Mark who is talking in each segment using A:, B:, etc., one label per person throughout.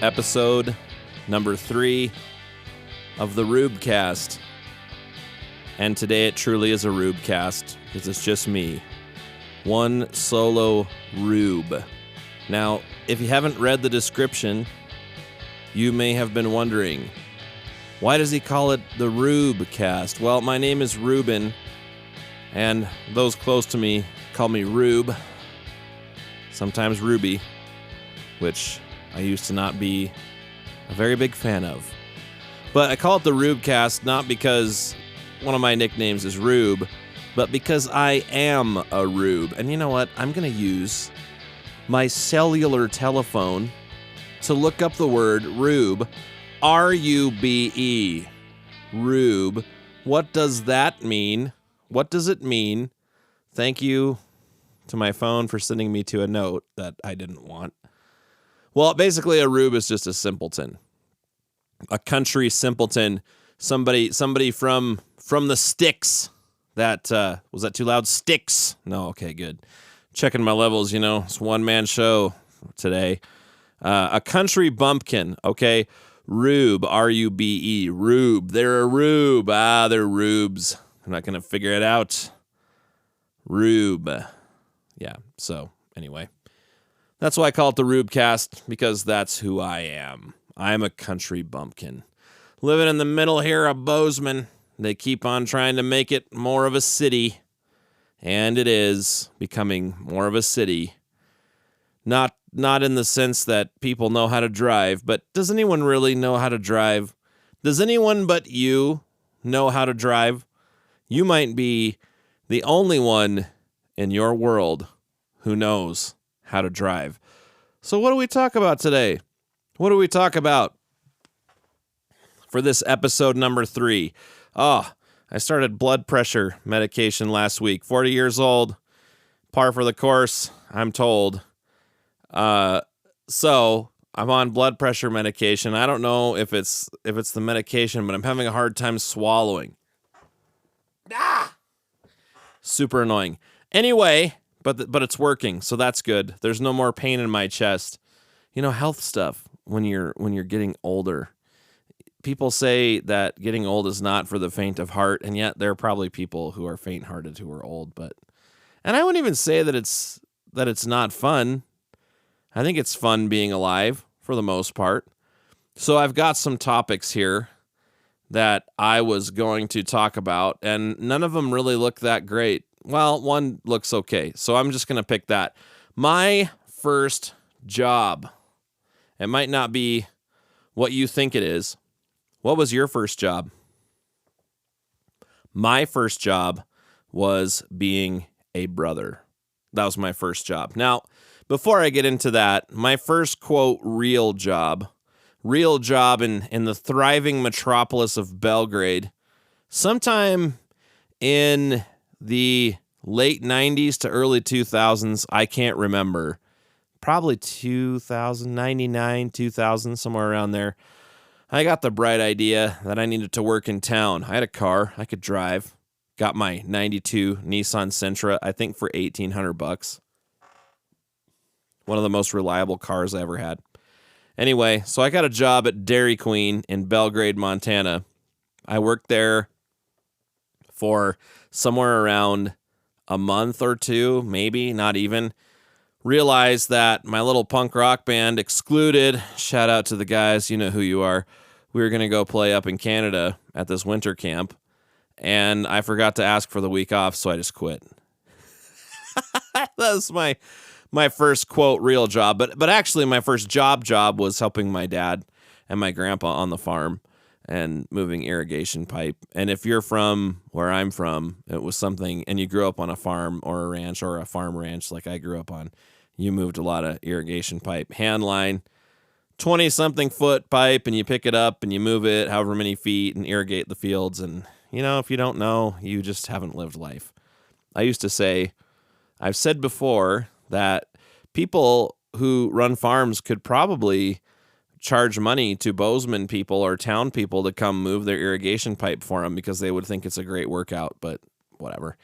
A: episode number 3 of the Rubecast. And today it truly is a Rubecast because it's just me. One solo Rube. Now, if you haven't read the description, you may have been wondering, why does he call it the Rubecast? Well, my name is Ruben, and those close to me call me Rube, sometimes Ruby, which I used to not be a very big fan of. But I call it the Rubecast not because one of my nicknames is Rube, but because I am a Rube. And you know what? I'm going to use my cellular telephone to look up the word Rube, R-U-B-E, Rube. What does that mean? What does it mean? Thank you to my phone for sending me to a note that I didn't want. Well, basically a Rube is just a simpleton. A country simpleton. Somebody from the sticks. That, was that too loud? Sticks. No, okay, good. Checking my levels, it's one-man show today. A country bumpkin, okay? Rube, R-U-B-E, Rube. They're a Rube. They're Rubes. I'm not going to figure it out. Rube. Yeah, so anyway. That's why I call it the Rubecast, because that's who I am. I'm a country bumpkin. Living in the middle here of Bozeman. They keep on trying to make it more of a city. And it is becoming more of a city. Not in the sense that people know how to drive, but does anyone really know how to drive? Does anyone but you know how to drive? You might be the only one in your world who knows how to drive. So what do we talk about today? What do we talk about for this episode number 3? I started blood pressure medication last week. 40 years old, par for the course, I'm told. So I'm on blood pressure medication. I don't know if it's the medication, but I'm having a hard time swallowing. Super annoying. Anyway, but it's working, so that's good. There's no more pain in my chest. Health stuff when you're getting older. People say that getting old is not for the faint of heart, and yet there are probably people who are faint-hearted who are old. And I wouldn't even say that it's not fun. I think it's fun being alive for the most part. So I've got some topics here that I was going to talk about, and none of them really look that great. Well, one looks okay, so I'm just going to pick that. My first job. It might not be what you think it is. What was your first job? My first job was being a brother. That was my first job. Now, before I get into that, my first, quote, real job in the thriving metropolis of Belgrade, sometime in the late 90s to early 2000s, I can't remember. Probably 2000, 99, 2000, somewhere around there. I got the bright idea that I needed to work in town. I had a car I could drive. Got my 92 Nissan Sentra, I think for $1,800. One of the most reliable cars I ever had. Anyway, so I got a job at Dairy Queen in Belgrade, Montana. I worked there for somewhere around a month or two, maybe, not even. Realized that my little punk rock band Excluded, shout out to the guys, you know who you are, we were going to go play up in Canada at this winter camp, and I forgot to ask for the week off, so I just quit. That was my first, quote, real job, but actually my first job was helping my dad and my grandpa on the farm and moving irrigation pipe. And if you're from where I'm from, it was something, and you grew up on a farm or a ranch or a farm ranch like I grew up on, you moved a lot of irrigation pipe. Hand line, 20-something foot pipe, and you pick it up and you move it however many feet and irrigate the fields. And, if you don't know, you just haven't lived life. I used to say, I've said before that people who run farms could probably charge money to Bozeman people or town people to come move their irrigation pipe for them because they would think it's a great workout, but whatever.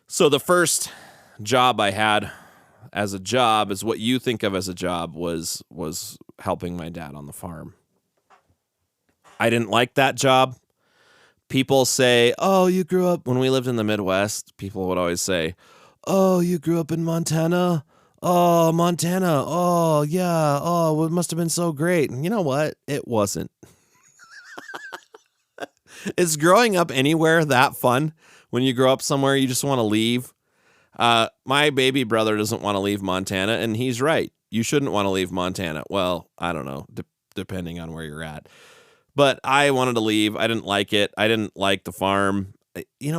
A: So the first job I had as a job, as what you think of as a job, was helping my dad on the farm. I didn't like that job. People say, "Oh, you grew up," when we lived in the Midwest, people would always say, "Oh, you grew up in Montana? Oh, Montana. Oh, yeah. Oh, well, it must have been so great." And you know what? It wasn't. Is growing up anywhere that fun? When you grow up somewhere, you just want to leave. My baby brother doesn't want to leave Montana, and he's right. You shouldn't want to leave Montana. Well, I don't know, depending on where you're at. But I wanted to leave. I didn't like it. I didn't like the farm.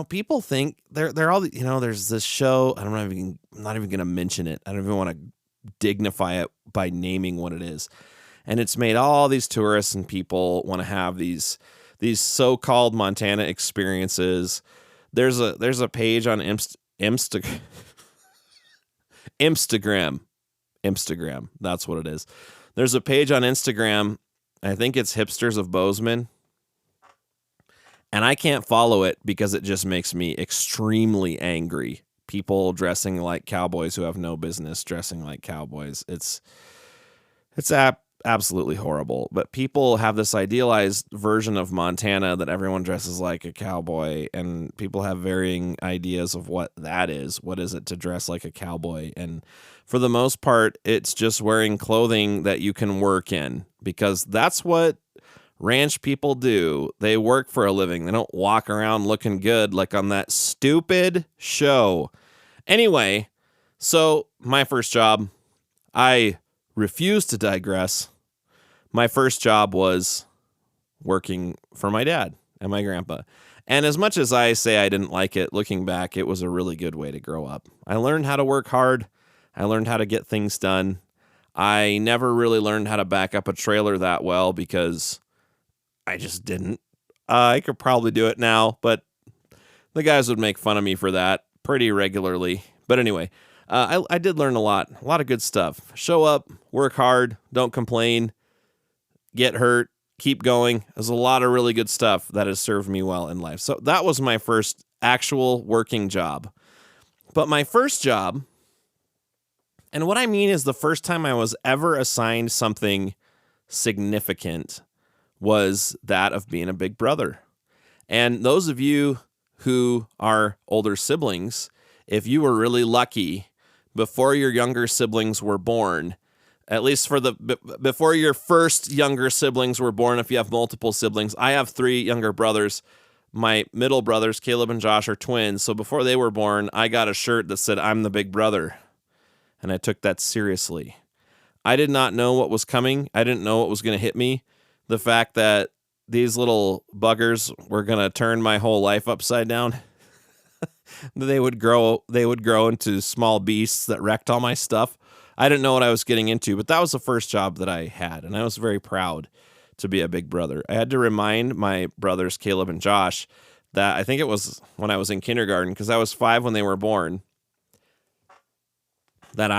A: People think they're all, there's this show. I'm not even going to mention it. I don't even want to dignify it by naming what it is. And it's made all these tourists and people want to have these so-called Montana experiences. There's a page on Instagram. That's what it is. There's a page on Instagram. I think it's Hipsters of Bozeman. And I can't follow it because it just makes me extremely angry. People dressing like cowboys who have no business dressing like cowboys. It's absolutely horrible. But people have this idealized version of Montana that everyone dresses like a cowboy, and people have varying ideas of what that is. What is it to dress like a cowboy? And for the most part, it's just wearing clothing that you can work in, because that's what ranch people do. They work for a living. They don't walk around looking good like on that stupid show. Anyway, so my first job, I refuse to digress. My first job was working for my dad and my grandpa. And as much as I say I didn't like it, looking back, it was a really good way to grow up. I learned how to work hard. I learned how to get things done. I never really learned how to back up a trailer that well because I just didn't. I could probably do it now, but the guys would make fun of me for that pretty regularly. But anyway, I did learn a lot of good stuff. Show up, work hard, don't complain, get hurt, keep going. There's a lot of really good stuff that has served me well in life. So that was my first actual working job. But my first job, and what I mean is the first time I was ever assigned something significant, was that of being a big brother. And those of you who are older siblings, if you were really lucky, before your younger siblings were born, at least before your first younger siblings were born, if you have multiple siblings, I have 3 younger brothers. My middle brothers, Caleb and Josh, are twins. So before they were born, I got a shirt that said, "I'm the big brother." And I took that seriously. I did not know what was coming. I didn't know what was going to hit me. The fact that these little buggers were going to turn my whole life upside down. They would grow into small beasts that wrecked all my stuff. I didn't know what I was getting into, but that was the first job that I had, and I was very proud to be a big brother. I had to remind my brothers, Caleb and Josh, that I think it was when I was in kindergarten, because I was 5 when they were born, that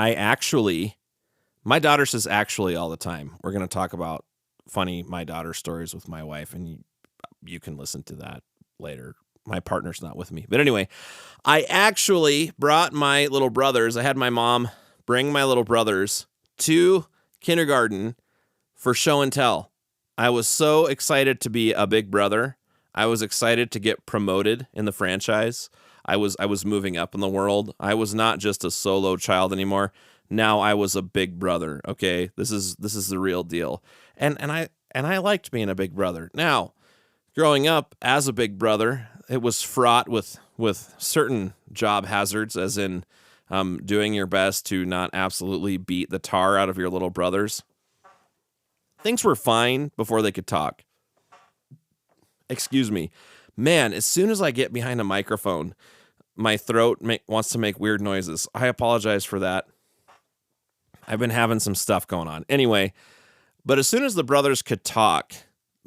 A: my daughter says actually all the time. We're going to talk about funny my daughter stories with my wife, and you can listen to that later. My partner's not with me. But anyway, I actually brought my little brothers. I had my mom bring my little brothers to kindergarten for show and tell. I was so excited to be a big brother. I was excited to get promoted in the franchise. I was moving up in the world. I was not just a solo child anymore. Now I was a big brother. Okay, this is the real deal. And I liked being a big brother. Now, growing up as a big brother, it was fraught with certain job hazards, as in doing your best to not absolutely beat the tar out of your little brothers. Things were fine before they could talk. Excuse me. Man, as soon as I get behind a microphone, my throat wants to make weird noises. I apologize for that. I've been having some stuff going on. Anyway, but as soon as the brothers could talk,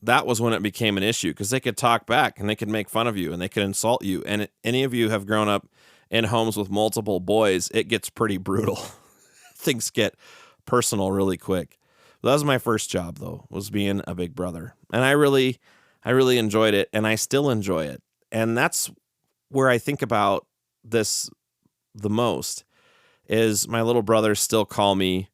A: that was when it became an issue, because they could talk back and they could make fun of you and they could insult you. And any of you have grown up in homes with multiple boys, it gets pretty brutal. Things get personal really quick. That was my first job, though, was being a big brother. And I really enjoyed it, and I still enjoy it. And that's where I think about this the most, is my little brothers still call me.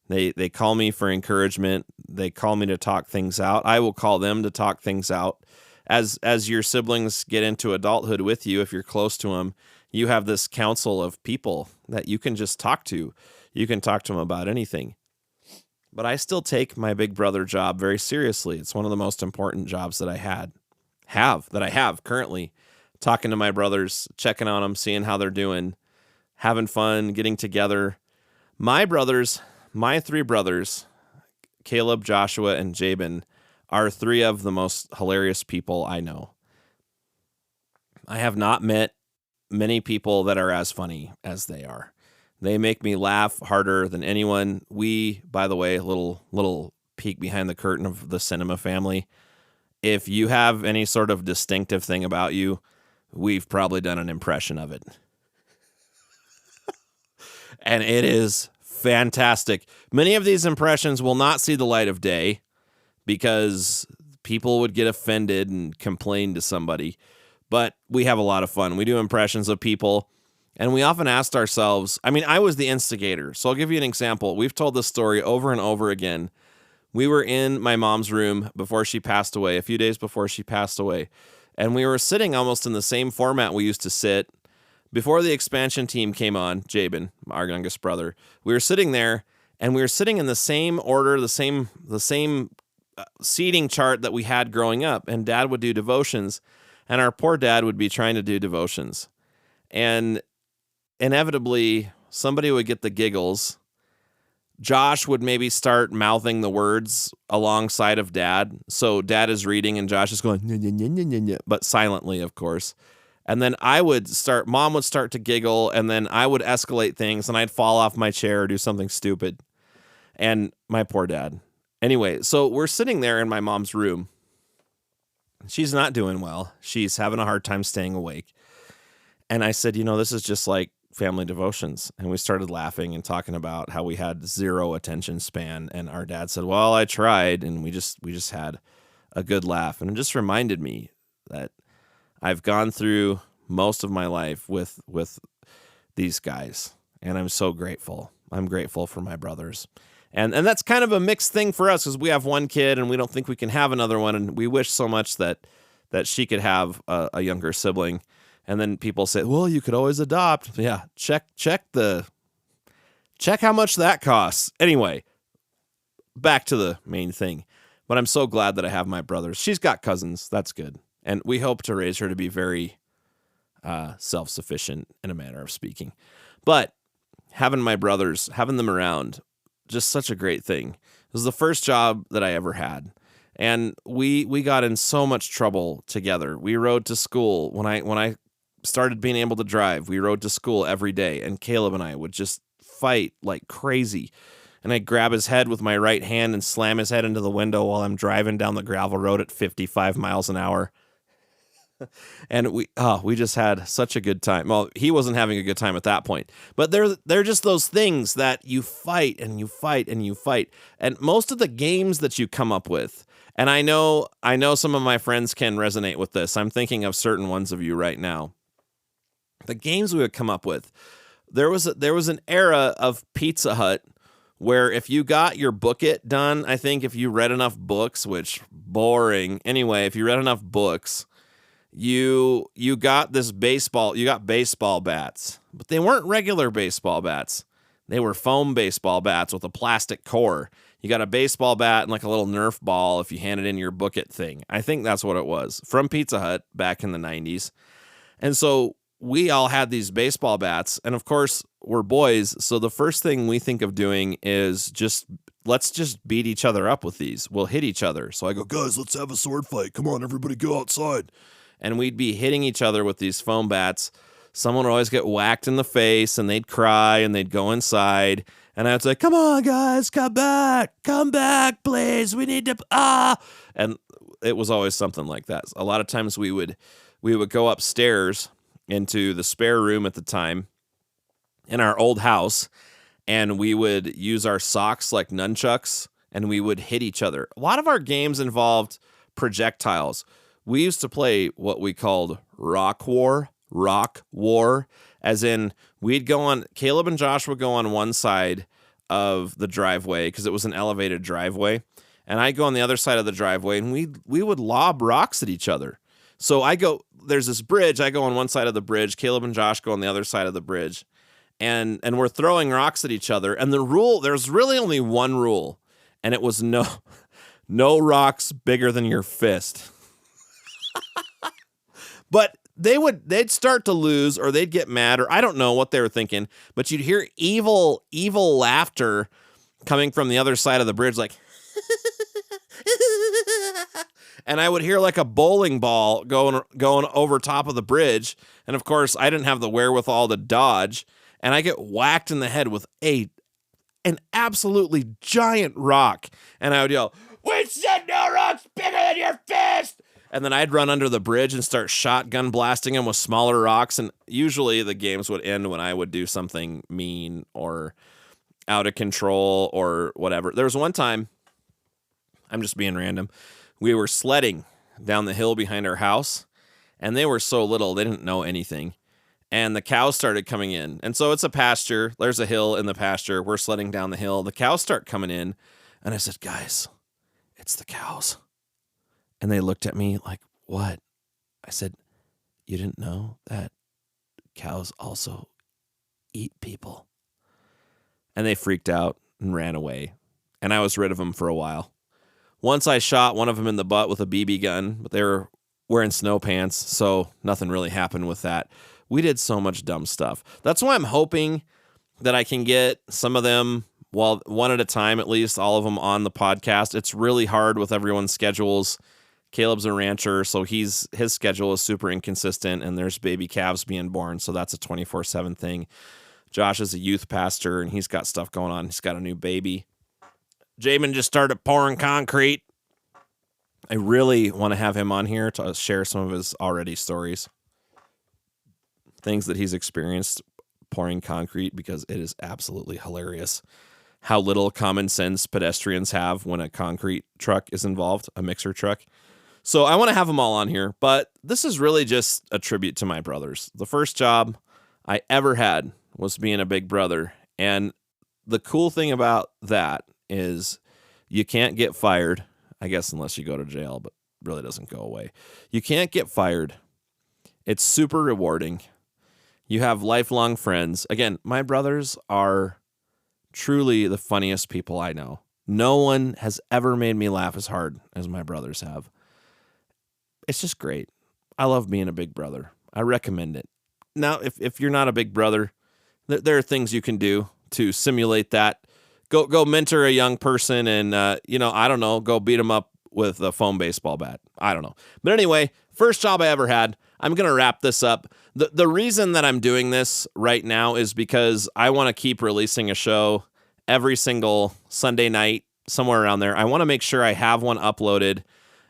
A: They call me for encouragement. They call me to talk things out. I will call them to talk things out. As your siblings get into adulthood with you, if you're close to them, you have this council of people that you can just talk to. You can talk to them about anything. But I still take my big brother job very seriously. It's one of the most important jobs that I have currently. Talking to my brothers, checking on them, seeing how they're doing, having fun, getting together. My three brothers, Caleb, Joshua, and Jabin, are three of the most hilarious people I know. I have not met many people that are as funny as they are. They make me laugh harder than anyone. We, by the way, little peek behind the curtain of the Cinema family. If you have any sort of distinctive thing about you, we've probably done an impression of it. And it is fantastic. Many of these impressions will not see the light of day because people would get offended and complain to somebody. But we have a lot of fun. We do impressions of people, and we often asked ourselves, I was the instigator. So I'll give you an example. We've told this story over and over again. We were in my mom's room before she passed away, a few days before she passed away, and we were sitting almost in the same format we used to sit before the expansion team came on, Jabin, our youngest brother. We were sitting there, and we were sitting in the same order, the same seating chart that we had growing up, and Dad would do devotions, and our poor dad would be trying to do devotions. And inevitably, somebody would get the giggles. Josh would maybe start mouthing the words alongside of Dad. So Dad is reading, and Josh is going, "Nya, nya, nya, nya, nya, nya," but silently, of course. And then Mom would start to giggle, and then I would escalate things, and I'd fall off my chair or do something stupid. And my poor dad. Anyway, so we're sitting there in my mom's room. She's not doing well. She's having a hard time staying awake. And I said, this is just like family devotions. And we started laughing and talking about how we had zero attention span. And our dad said, well, I tried. And we just had a good laugh. And it just reminded me that I've gone through most of my life with these guys. And I'm so grateful. I'm grateful for my brothers. And that's kind of a mixed thing for us because we have one kid and we don't think we can have another one. And we wish so much that she could have a younger sibling. And then people say, well, you could always adopt. Yeah, check how much that costs. Anyway, back to the main thing. But I'm so glad that I have my brothers. She's got cousins. That's good. And we hope to raise her to be very self-sufficient in a manner of speaking. But having my brothers, having them around, just such a great thing. It was the first job that I ever had. And we got in so much trouble together. We rode to school. When I started being able to drive, we rode to school every day. And Caleb and I would just fight like crazy. And I'd grab his head with my right hand and slam his head into the window while I'm driving down the gravel road at 55 miles an hour. And we just had such a good time. Well, he wasn't having a good time at that point. But they're just those things that you fight and you fight and you fight. And most of the games that you come up with, and I know some of my friends can resonate with this. I'm thinking of certain ones of you right now. The games we would come up with. There was an era of Pizza Hut where if you got your book it done, I think if you read enough books, which boring. Anyway, if you read enough books, you got baseball bats, but they weren't regular baseball bats. They were foam baseball bats with a plastic core. You got a baseball bat and like a little Nerf ball if you handed in your book it thing. I think that's what it was from Pizza Hut back in the 90s. And so we all had these baseball bats, and of course we're boys. So the first thing we think of doing is let's just beat each other up with these. We'll hit each other. So I go, guys, let's have a sword fight. Come on, everybody go outside. And we'd be hitting each other with these foam bats. Someone would always get whacked in the face, and they'd cry, and they'd go inside. And I'd say, come on, guys, come back, please. We need to, And it was always something like that. A lot of times we would go upstairs into the spare room at the time in our old house, and we would use our socks like nunchucks, and we would hit each other. A lot of our games involved projectiles. We used to play what we called Rock War. rock war, as in Caleb and Josh would go on one side of the driveway because it was an elevated driveway, and I go on the other side of the driveway, and we would lob rocks at each other. So there's this bridge, I go on one side of the bridge, Caleb and Josh go on the other side of the bridge, and we're throwing rocks at each other. And there's really only one rule, and it was no rocks bigger than your fist. But they'd start to lose, or they'd get mad, or I don't know what they were thinking, but you'd hear evil laughter coming from the other side of the bridge, like, and I would hear like a bowling ball going over top of the bridge. And of course, I didn't have the wherewithal to dodge, and I get whacked in the head with an absolutely giant rock. And I would yell, "We said no rocks bigger than your fist!" And then I'd run under the bridge and start shotgun blasting them with smaller rocks. And usually the games would end when I would do something mean or out of control or whatever. There was one time, I'm just being random, we were sledding down the hill behind our house, and they were so little, they didn't know anything. And the cows started coming in. And so it's a pasture. There's a hill in the pasture. We're sledding down the hill. The cows start coming in. And I said, "Guys, it's the cows." And they looked at me like, "What?" I said, "You didn't know that cows also eat people?" And they freaked out and ran away. And I was rid of them for a while. Once I shot one of them in the butt with a BB gun, but they were wearing snow pants, so nothing really happened with that. We did so much dumb stuff. That's why I'm hoping that I can get some of them, well, one at a time at least, all of them on the podcast. It's really hard with everyone's schedules. Caleb's a rancher, so his schedule is super inconsistent, and there's baby calves being born, so that's a 24/7 thing. Josh is a youth pastor, and he's got stuff going on. He's got a new baby. Jamin just started pouring concrete. I really want to have him on here to share some of his already stories, things that he's experienced pouring concrete, because it is absolutely hilarious how little common sense pedestrians have when a concrete truck is involved, a mixer truck. So I want to have them all on here, but this is really just a tribute to my brothers. The first job I ever had was being a big brother, and the cool thing about that is you can't get fired, I guess, unless you go to jail, but really doesn't go away. You can't get fired. It's super rewarding. You have lifelong friends. Again, my brothers are truly the funniest people I know. No one has ever made me laugh as hard as my brothers have. It's just great. I love being a big brother. I recommend it. Now, if you're not a big brother, there are things you can do to simulate that. Go mentor a young person and, I don't know, go beat them up with a foam baseball bat. I don't know. But anyway, first job I ever had. I'm going to wrap this up. The reason that I'm doing this right now is because I want to keep releasing a show every single Sunday night, somewhere around there. I want to make sure I have one uploaded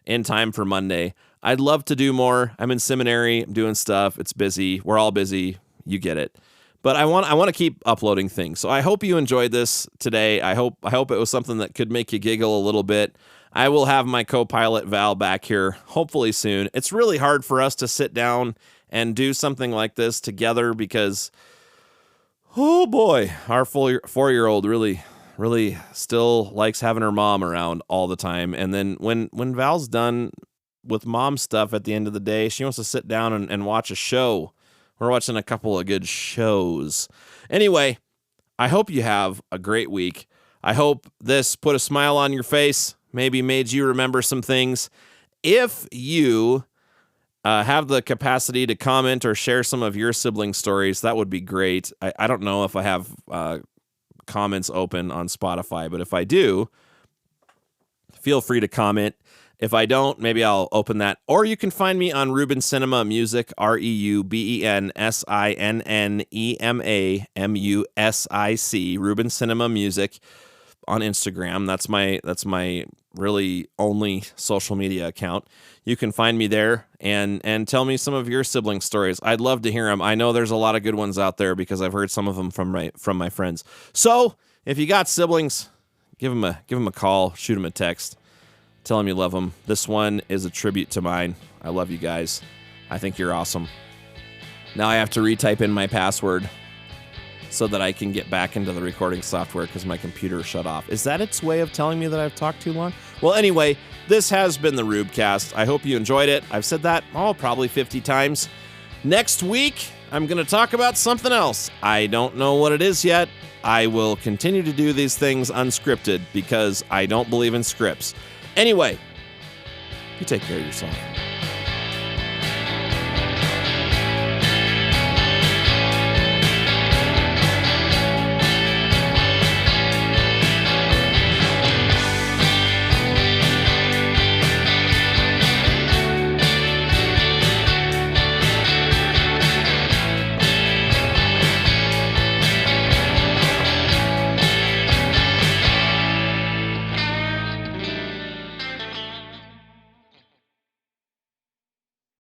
A: in time for Monday. I'd love to do more. I'm in seminary. I'm doing stuff. It's busy. We're all busy. You get it. But I want to keep uploading things. So I hope you enjoyed this today. I hope it was something that could make you giggle a little bit. I will have my co-pilot Val back here hopefully soon. It's really hard for us to sit down and do something like this together because, oh boy, our 4-year-old really still likes having her mom around all the time. And then when Val's done with mom stuff at the end of the day, she wants to sit down and watch a show. We're watching a couple of good shows. Anyway, I hope you have a great week. I hope this put a smile on your face, maybe made you remember some things. If you have the capacity to comment or share some of your sibling stories, that would be great. I don't know if I have comments open on Spotify, but if I do, feel free to comment. If I don't, maybe I'll open that. Or you can find me on Reuben Cinema Music, ReubenSinemaMusic, Reuben Cinema Music on Instagram. That's my really only social media account. You can find me there and tell me some of your sibling stories. I'd love to hear them. I know there's a lot of good ones out there because I've heard some of them from my friends. So if you got siblings, give them a call, shoot them a text. Tell them you love them. This one is a tribute to mine. I love you guys. I think you're awesome. Now I have to retype in my password so that I can get back into the recording software because my computer shut off. Is that its way of telling me that I've talked too long? Well, anyway, this has been the Rubecast. I hope you enjoyed it. I've said that, probably 50 times. Next week, I'm going to talk about something else. I don't know what it is yet. I will continue to do these things unscripted because I don't believe in scripts. Anyway, you take care of yourself.